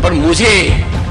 पर मुझे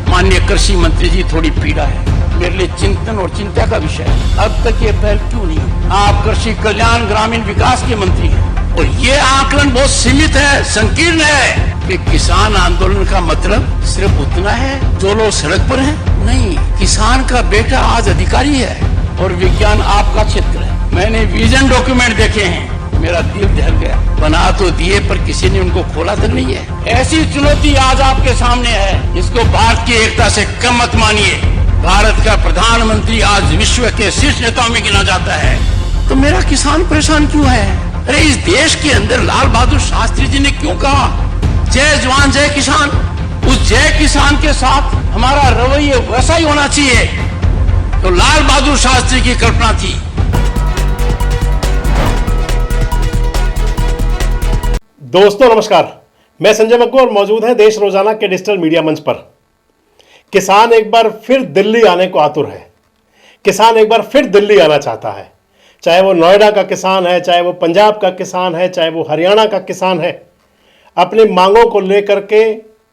माननीय कृषि मंत्री जी थोड़ी पीड़ा है, मेरे लिए चिंतन और चिंता का विषय है। अब तक ये पहल क्यों नहीं? आप कृषि कल्याण ग्रामीण विकास के मंत्री हैं और ये आकलन बहुत सीमित है, संकीर्ण है कि किसान आंदोलन का मतलब सिर्फ उतना है जो लोग सड़क पर हैं। नहीं, किसान का बेटा आज अधिकारी है और विज्ञान आपका क्षेत्र है। मैंने विजन डॉक्यूमेंट देखे हैं, मेरा दिल दहल गया। बना तो दिए पर किसी ने उनको खोला तक नहीं है। ऐसी चुनौती आज आपके सामने है, इसको भारत की एकता से कम मत मानिए। भारत का प्रधानमंत्री आज विश्व के शीर्ष नेताओं में गिना जाता है, तो मेरा किसान परेशान क्यों है? अरे इस देश के अंदर लाल बहादुर शास्त्री जी ने क्यों कहा जय जवान जय किसान? उस जय किसान के साथ हमारा रवैया वैसा ही होना चाहिए तो लाल बहादुर शास्त्री की कल्पना थी। दोस्तों नमस्कार, मैं संजय मक्कू और मौजूद है देश रोजाना के डिजिटल मीडिया मंच पर। किसान एक बार फिर दिल्ली आने को आतुर है। किसान एक बार फिर दिल्ली आना चाहता है, चाहे वो नोएडा का किसान है, चाहे वो पंजाब का किसान है, चाहे वो हरियाणा का किसान है। अपनी मांगों को लेकर के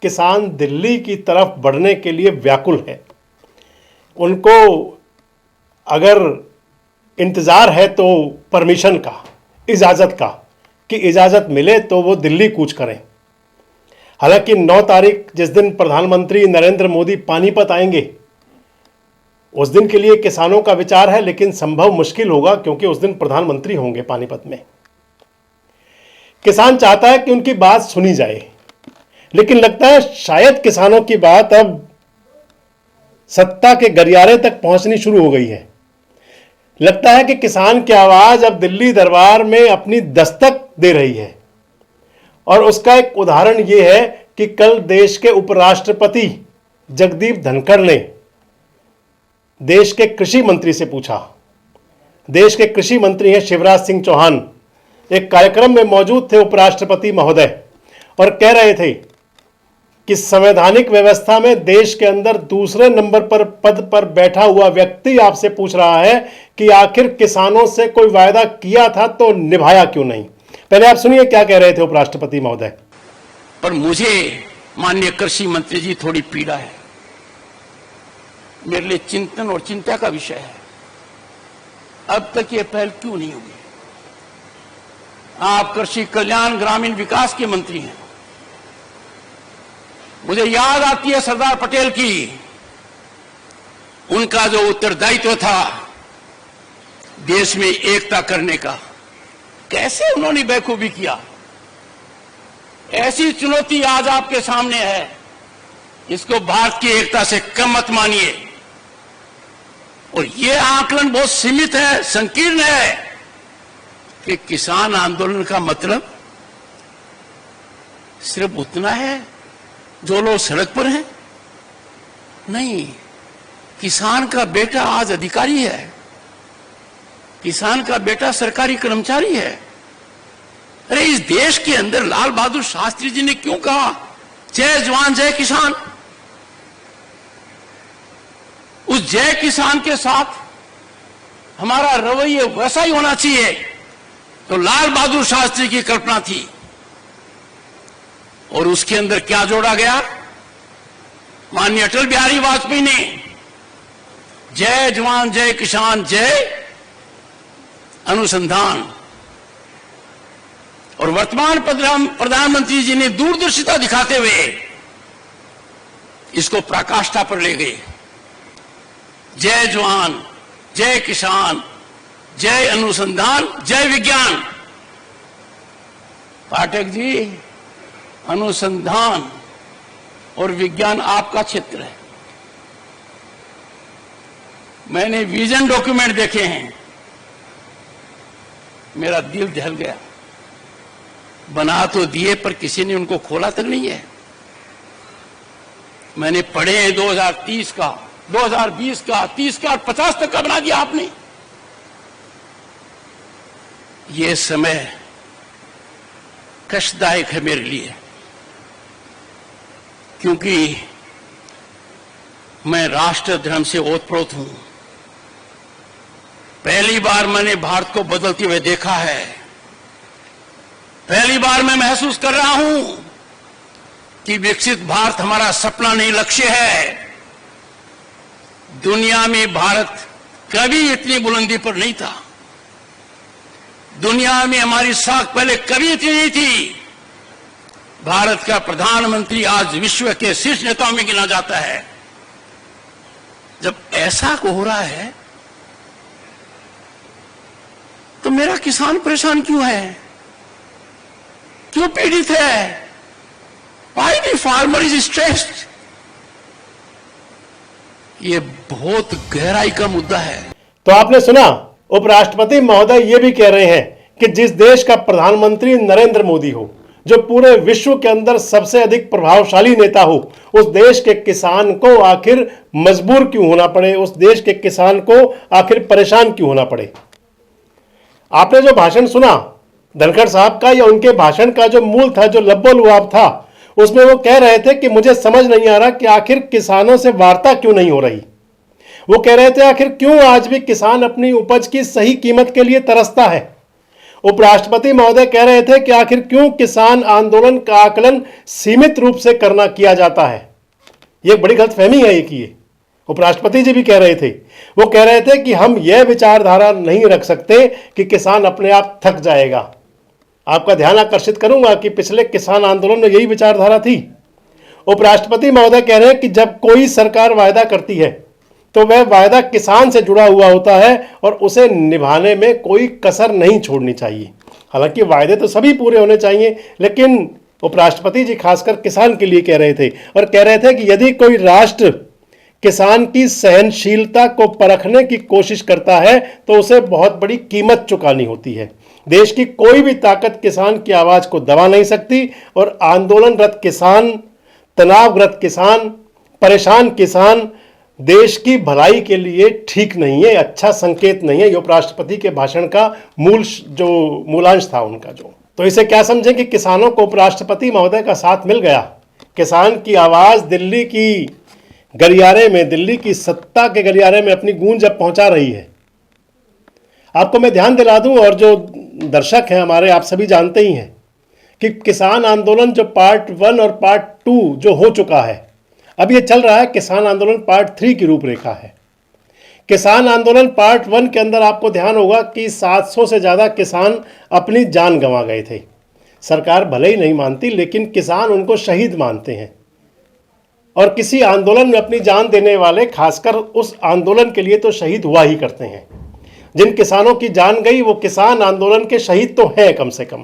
किसान दिल्ली की तरफ बढ़ने के लिए व्याकुल है। उनको अगर इंतज़ार है तो परमिशन का, इजाज़त का, कि इजाज़त मिले तो वो दिल्ली कूच करें। हालांकि 9 तारीख जिस दिन प्रधानमंत्री नरेंद्र मोदी पानीपत आएंगे, उस दिन के लिए किसानों का विचार है, लेकिन संभव मुश्किल होगा क्योंकि उस दिन प्रधानमंत्री होंगे पानीपत में। किसान चाहता है कि उनकी बात सुनी जाए, लेकिन लगता है शायद किसानों की बात अब सत्ता के गलियारे तक पहुंचनी शुरू हो गई है। लगता है कि किसान की आवाज अब दिल्ली दरबार में अपनी दस्तक दे रही है। और उसका एक उदाहरण यह है कि कल देश के उपराष्ट्रपति जगदीप धनखड़ ने देश के कृषि मंत्री से पूछा। देश के कृषि मंत्री हैं शिवराज सिंह चौहान। एक कार्यक्रम में मौजूद थे उपराष्ट्रपति महोदय और कह रहे थे कि संवैधानिक व्यवस्था में देश के अंदर दूसरे नंबर पर पद पर बैठा हुआ व्यक्ति आपसे पूछ रहा है कि आखिर किसानों से कोई वायदा किया था तो निभाया क्यों नहीं। पहले आप सुनिए क्या कह रहे थे उपराष्ट्रपति महोदय। पर मुझे माननीय कृषि मंत्री जी थोड़ी पीड़ा है, मेरे लिए चिंतन और चिंता का विषय है। अब तक ये पहल क्यों नहीं हुई? आप कृषि कल्याण ग्रामीण विकास के मंत्री हैं। मुझे याद आती है सरदार पटेल की, उनका जो उत्तरदायित्व था देश में एकता करने का, कैसे उन्होंने बेखूबी किया। ऐसी चुनौती आज आपके सामने है, इसको भारत की एकता से कम मत मानिए। और यह आकलन बहुत सीमित है, संकीर्ण है कि किसान आंदोलन का मतलब सिर्फ उतना है जो लोग सड़क पर हैं। नहीं, किसान का बेटा आज अधिकारी है, किसान का बेटा सरकारी कर्मचारी है। अरे इस देश के अंदर लाल बहादुर शास्त्री जी ने क्यों कहा जय जवान जय किसान? उस जय किसान के साथ हमारा रवैया वैसा ही होना चाहिए तो लाल बहादुर शास्त्री की कल्पना थी। और उसके अंदर क्या जोड़ा गया? माननीय अटल बिहारी वाजपेयी ने जय जवान जय किसान जय अनुसंधान, और वर्तमान प्रधानमंत्री जी ने दूरदर्शिता दिखाते हुए इसको पराकाष्ठा पर ले गए। जय जवान जय किसान जय अनुसंधान जय विज्ञान। पाठक जी, अनुसंधान और विज्ञान आपका क्षेत्र है। मैंने विजन डॉक्यूमेंट देखे हैं, मेरा दिल दहल गया। बना तो दिए पर किसी ने उनको खोला तक नहीं है। मैंने पढ़े हैं 2030 का, 2020 का, 30 का और 50 तक का बना दिया आपने। यह समय कष्टदायक है मेरे लिए, क्योंकि मैं राष्ट्र धर्म से ओतप्रोत हूं। पहली बार मैंने भारत को बदलते हुए देखा है। पहली बार मैं महसूस कर रहा हूं कि विकसित भारत हमारा सपना नहीं, लक्ष्य है। दुनिया में भारत कभी इतनी बुलंदी पर नहीं था। दुनिया में हमारी साख पहले कभी इतनी नहीं थी। भारत का प्रधानमंत्री आज विश्व के शीर्ष नेताओं में गिना जाता है। जब ऐसा को हो रहा है तो मेरा किसान परेशान क्यों है, क्यों पीड़ित है? Why the farmer is stressed? ये बहुत गहराई का मुद्दा है। तो आपने सुना, उपराष्ट्रपति महोदय ये भी कह रहे हैं कि जिस देश का प्रधानमंत्री नरेंद्र मोदी हो, जो पूरे विश्व के अंदर सबसे अधिक प्रभावशाली नेता हो, उस देश के किसान को आखिर मजबूर क्यों होना पड़े, उस देश के किसान को आखिर परेशान क्यों होना पड़े। आपने जो भाषण सुना धनखड़ साहब का, या उनके भाषण का जो मूल था, जो लब्बो-लुआब था, उसमें वो कह रहे थे कि मुझे समझ नहीं आ रहा कि आखिर किसानों से वार्ता क्यों नहीं हो रही। वो कह रहे थे आखिर क्यों आज भी किसान अपनी उपज की सही कीमत के लिए तरसता है। उपराष्ट्रपति महोदय कह रहे थे कि आखिर क्यों किसान आंदोलन का आकलन सीमित रूप से किया जाता है। ये बड़ी गलतफहमी है ये उपराष्ट्रपति जी भी कह रहे थे। वो कह रहे थे कि हम यह विचारधारा नहीं रख सकते कि किसान अपने आप थक जाएगा। आपका ध्यान आकर्षित करूंगा कि पिछले किसान आंदोलन में यही विचारधारा थी। उपराष्ट्रपति महोदय कह रहे हैं कि जब कोई सरकार वायदा करती है तो वह वायदा किसान से जुड़ा हुआ होता है और उसे निभाने में कोई कसर नहीं छोड़नी चाहिए। हालांकि वायदे तो सभी पूरे होने चाहिए, लेकिन उपराष्ट्रपति जी खासकर किसान के लिए कह रहे थे, और कह रहे थे कि यदि कोई राष्ट्र किसान की सहनशीलता को परखने की कोशिश करता है तो उसे बहुत बड़ी कीमत चुकानी होती है। देश की कोई भी ताकत किसान की आवाज को दबा नहीं सकती, और आंदोलनरत किसान, तनावग्रस्त किसान, परेशान किसान देश की भलाई के लिए ठीक नहीं है, अच्छा संकेत नहीं है। ये उपराष्ट्रपति के भाषण का मूलांश था उनका तो इसे क्या समझें कि किसानों को उपराष्ट्रपति महोदय का साथ मिल गया। किसान की आवाज दिल्ली की गलियारे में, दिल्ली की सत्ता के गलियारे में अपनी गूंज अब पहुंचा रही है। आपको मैं ध्यान दिला दूं, और जो दर्शक हैं हमारे, आप सभी जानते ही हैं कि किसान आंदोलन जो पार्ट 1 और पार्ट 2 जो हो चुका है, अब ये चल रहा है किसान आंदोलन पार्ट 3 की रूपरेखा है। किसान आंदोलन पार्ट 1 के अंदर आपको ध्यान होगा कि 700 से ज़्यादा किसान अपनी जान गंवा गए थे। सरकार भले ही नहीं मानती, लेकिन किसान उनको शहीद मानते हैं, और किसी आंदोलन में अपनी जान देने वाले खासकर उस आंदोलन के लिए तो शहीद हुआ ही करते हैं। जिन किसानों की जान गई वो किसान आंदोलन के शहीद तो हैं कम से कम।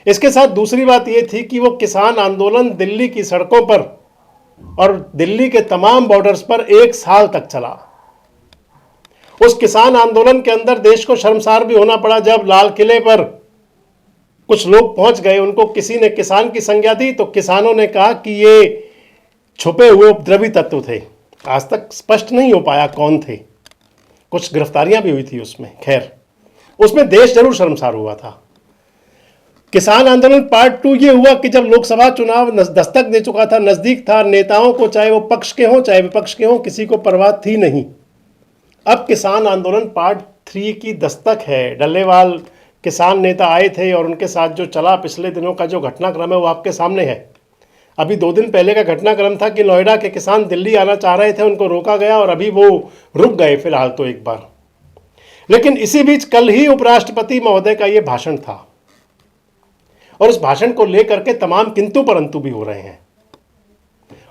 इसके साथ दूसरी बात ये थी कि वो किसान आंदोलन दिल्ली की सड़कों पर और दिल्ली के तमाम बॉर्डर्स पर 1 साल तक चला। उस किसान आंदोलन के अंदर देश को शर्मसार भी होना पड़ा जब लाल किले पर कुछ लोग पहुंच गए, उनको किसी ने किसान की संज्ञा दी तो किसानों ने कहा कि ये छुपे हुए उपद्रवी तत्व थे। आज तक स्पष्ट नहीं हो पाया कौन थे, कुछ गिरफ्तारियां भी हुई थी उसमें। खैर, उसमें देश जरूर शर्मसार हुआ था। किसान आंदोलन पार्ट 2 ये हुआ कि जब लोकसभा चुनाव दस्तक दे चुका था, नजदीक था, नेताओं को चाहे वो पक्ष के हों चाहे विपक्ष के हों, किसी को परवाह थी नहीं। अब किसान आंदोलन पार्ट 3 की दस्तक है। डल्लेवाल किसान नेता आए थे और उनके साथ जो चला पिछले दिनों का जो घटनाक्रम है वो आपके सामने है। अभी 2 दिन पहले का घटनाक्रम था कि नोएडा के किसान दिल्ली आना चाह रहे थे, उनको रोका गया और अभी वो रुक गए फिलहाल तो एक बार। लेकिन इसी बीच कल ही उपराष्ट्रपति महोदय का ये भाषण था, और उस भाषण को लेकर के तमाम किंतु परंतु भी हो रहे हैं।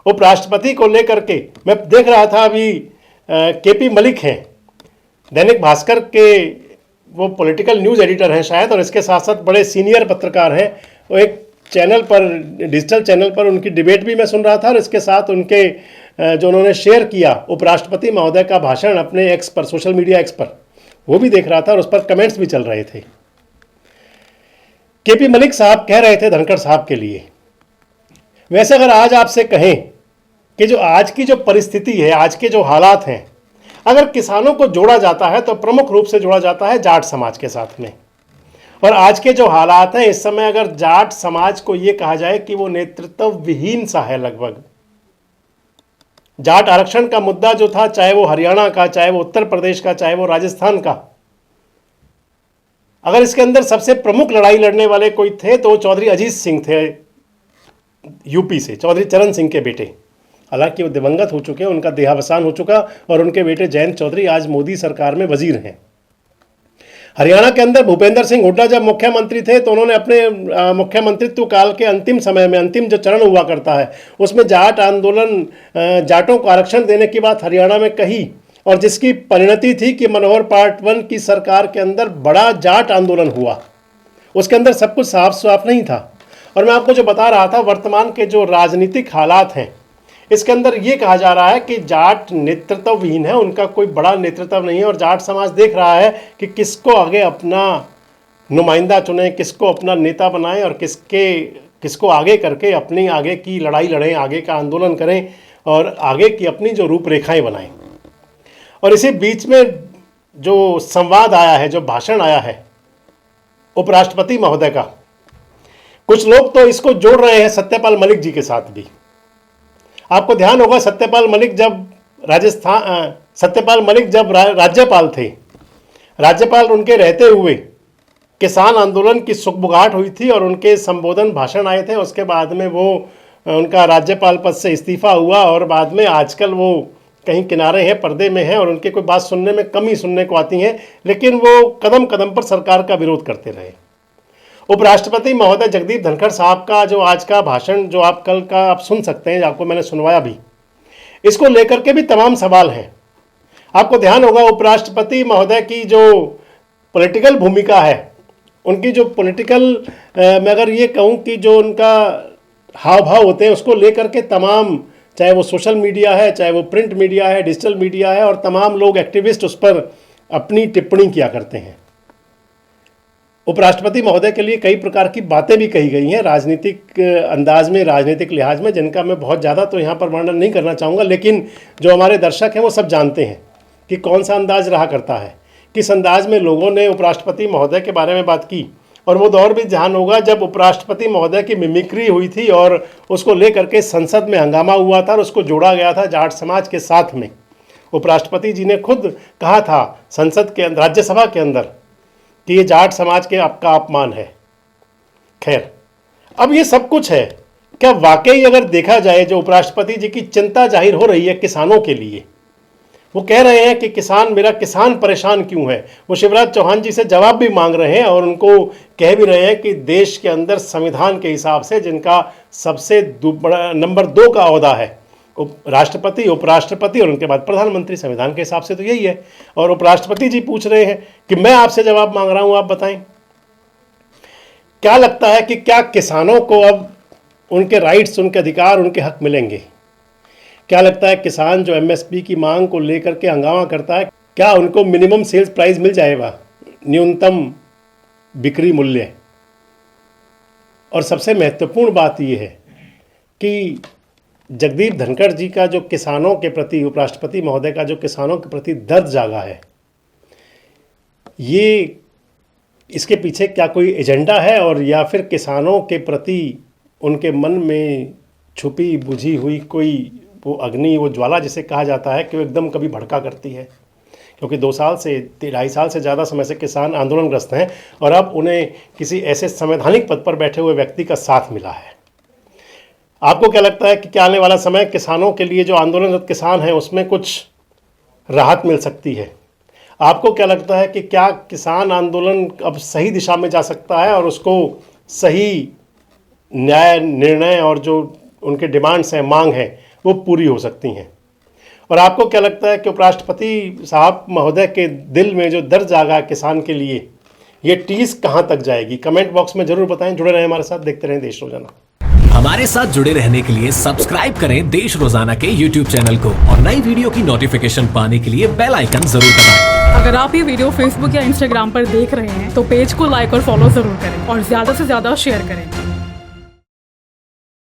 उपराष्ट्रपति को लेकर के मैं देख रहा था, अभी केपी मलिक हैं, दैनिक भास्कर के वो पॉलिटिकल न्यूज़ एडिटर हैं शायद, और इसके साथ साथ बड़े सीनियर पत्रकार हैं। वो एक चैनल पर, डिजिटल चैनल पर उनकी डिबेट भी मैं सुन रहा था, और इसके साथ उनके जो उन्होंने शेयर किया उपराष्ट्रपति महोदय का भाषण अपने एक्स पर, सोशल मीडिया एक्स पर, वो भी देख रहा था और उस पर कमेंट्स भी चल रहे थे। केपी मलिक साहब कह रहे थे धनखड़ साहब के लिए, वैसे अगर आज आपसे कहें कि जो आज की जो परिस्थिति है, आज के जो हालात हैं, अगर किसानों को जोड़ा जाता है तो प्रमुख रूप से जोड़ा जाता है जाट समाज के साथ में। और आज के जो हालात हैं इस समय, अगर जाट समाज को ये कहा जाए कि वो नेतृत्व विहीन सा है लगभग। जाट आरक्षण का मुद्दा जो था, चाहे वो हरियाणा का, चाहे वो उत्तर प्रदेश का, चाहे वो राजस्थान का, अगर इसके अंदर सबसे प्रमुख लड़ाई लड़ने वाले कोई थे तो वो चौधरी अजीत सिंह थे। यूपी से, चौधरी चरण सिंह के बेटे। हालांकि वो दिवंगत हो चुके हैं, उनका देहावसान हो चुका, और उनके बेटे जयंत चौधरी आज मोदी सरकार में वजीर हैं। हरियाणा के अंदर भूपेंद्र सिंह हुड्डा जब मुख्यमंत्री थे तो उन्होंने अपने मुख्यमंत्रित्व काल के अंतिम समय में, अंतिम जो चरण हुआ करता है उसमें जाट आंदोलन, जाटों को आरक्षण देने की बात हरियाणा में कही, और जिसकी परिणति थी कि मनोहर पार्टवन की सरकार के अंदर बड़ा जाट आंदोलन हुआ। उसके अंदर सब कुछ साफ साफ नहीं था। और मैं आपको जो बता रहा था, वर्तमान के जो राजनीतिक हालात हैं इसके अंदर ये कहा जा रहा है कि जाट नेतृत्वहीन है, उनका कोई बड़ा नेतृत्व नहीं है, और जाट समाज देख रहा है कि किसको आगे अपना नुमाइंदा चुने, किसको अपना नेता बनाएं, और किसको आगे करके अपनी आगे की लड़ाई लड़ें, आगे का आंदोलन करें और आगे की अपनी जो रूपरेखाएं बनाएं। और इसी बीच में जो संवाद आया है, जो भाषण आया है उपराष्ट्रपति महोदय का, कुछ लोग तो इसको जोड़ रहे हैं सत्यपाल मलिक जी के साथ भी। आपको ध्यान होगा सत्यपाल मलिक जब राज्यपाल थे, राज्यपाल उनके रहते हुए किसान आंदोलन की सुगबुगाहट हुई थी और उनके संबोधन भाषण आए थे। उसके बाद में वो उनका राज्यपाल पद से इस्तीफा हुआ और बाद में आजकल वो कहीं किनारे हैं, पर्दे में हैं, और उनके कोई बात सुनने में कम ही सुनने को आती हैं, लेकिन वो कदम कदम पर सरकार का विरोध करते रहे। उपराष्ट्रपति महोदय जगदीप धनखड़ साहब का जो आज का भाषण, जो आप कल का आप सुन सकते हैं, आपको मैंने सुनवाया भी, इसको लेकर के भी तमाम सवाल हैं। आपको ध्यान होगा उपराष्ट्रपति महोदय की जो पॉलिटिकल भूमिका है, उनकी जो पॉलिटिकल, मैं अगर ये कहूँ कि जो उनका हाव भाव होते हैं उसको लेकर के तमाम, चाहे वो सोशल मीडिया है, चाहे वो प्रिंट मीडिया है, डिजिटल मीडिया है, और तमाम लोग एक्टिविस्ट उस पर अपनी टिप्पणी किया करते हैं। उपराष्ट्रपति महोदय के लिए कई प्रकार की बातें भी कही गई हैं राजनीतिक अंदाज में, राजनीतिक लिहाज में, जिनका मैं बहुत ज़्यादा तो यहाँ पर वर्णन नहीं करना चाहूँगा, लेकिन जो हमारे दर्शक हैं वो सब जानते हैं कि कौन सा अंदाज रहा करता है, किस अंदाज में लोगों ने उपराष्ट्रपति महोदय के बारे में बात की। और वो दौर भी ध्यान होगा जब उपराष्ट्रपति महोदय की मिमिक्री हुई थी और उसको लेकर के संसद में हंगामा हुआ था और उसको जोड़ा गया था जाट समाज के साथ में। उपराष्ट्रपति जी ने खुद कहा था संसद के, राज्यसभा के अंदर, कि ये जाट समाज के आपका अपमान है। खैर, अब ये सब कुछ है, क्या वाकई अगर देखा जाए जो उपराष्ट्रपति जी की चिंता जाहिर हो रही है किसानों के लिए, वो कह रहे हैं कि किसान, मेरा किसान परेशान क्यों है, वो शिवराज चौहान जी से जवाब भी मांग रहे हैं और उनको कह भी रहे हैं कि देश के अंदर संविधान के हिसाब से जिनका सबसे बड़ा नंबर 2 का ओहदा है, राष्ट्रपति, उपराष्ट्रपति और उनके बाद प्रधानमंत्री, संविधान के हिसाब से तो यही है। और उपराष्ट्रपति जी पूछ रहे हैं कि मैं आपसे जवाब मांग रहा हूं, आप बताएं। क्या लगता है कि क्या किसानों को अब उनके राइट्स, उनके अधिकार, उनके हक मिलेंगे? क्या लगता है किसान जो एमएसपी की मांग को लेकर के हंगामा करता है, क्या उनको मिनिमम सेल्स प्राइस मिल जाएगा, न्यूनतम बिक्री मूल्य? और सबसे महत्वपूर्ण बात यह है कि जगदीप धनखड़ जी का जो किसानों के प्रति, उपराष्ट्रपति महोदय का जो किसानों के प्रति दर्द जागा है, ये इसके पीछे क्या कोई एजेंडा है, और या फिर किसानों के प्रति उनके मन में छुपी बुझी हुई कोई वो अग्नि, वो ज्वाला जिसे कहा जाता है कि वो एकदम कभी भड़का करती है? क्योंकि 2 साल से 2.5 साल से ज़्यादा समय से किसान आंदोलनग्रस्त हैं और अब उन्हें किसी ऐसे संवैधानिक पद पर बैठे हुए व्यक्ति का साथ मिला है। आपको क्या लगता है कि क्या आने वाला समय किसानों के लिए, जो आंदोलनरत किसान हैं, उसमें कुछ राहत मिल सकती है? आपको क्या लगता है कि क्या किसान आंदोलन अब सही दिशा में जा सकता है और उसको सही न्याय, निर्णय और जो उनके डिमांड्स हैं, मांग है, वो पूरी हो सकती हैं? और आपको क्या लगता है कि उपराष्ट्रपति साहब महोदय के दिल में जो दर्द जागा है किसान के लिए, ये टीस कहाँ तक जाएगी? कमेंट बॉक्स में जरूर बताएं। जुड़े रहें हमारे साथ, देखते रहें देश रोजाना। हमारे साथ जुड़े रहने के लिए सब्सक्राइब करें देश रोजाना के YouTube चैनल को और नई वीडियो की नोटिफिकेशन पाने के लिए बेल आइकन जरूर दबाएं। अगर आप ये वीडियो Facebook या Instagram पर देख रहे हैं तो पेज को लाइक और फॉलो जरूर करें और ज्यादा से ज्यादा शेयर करें।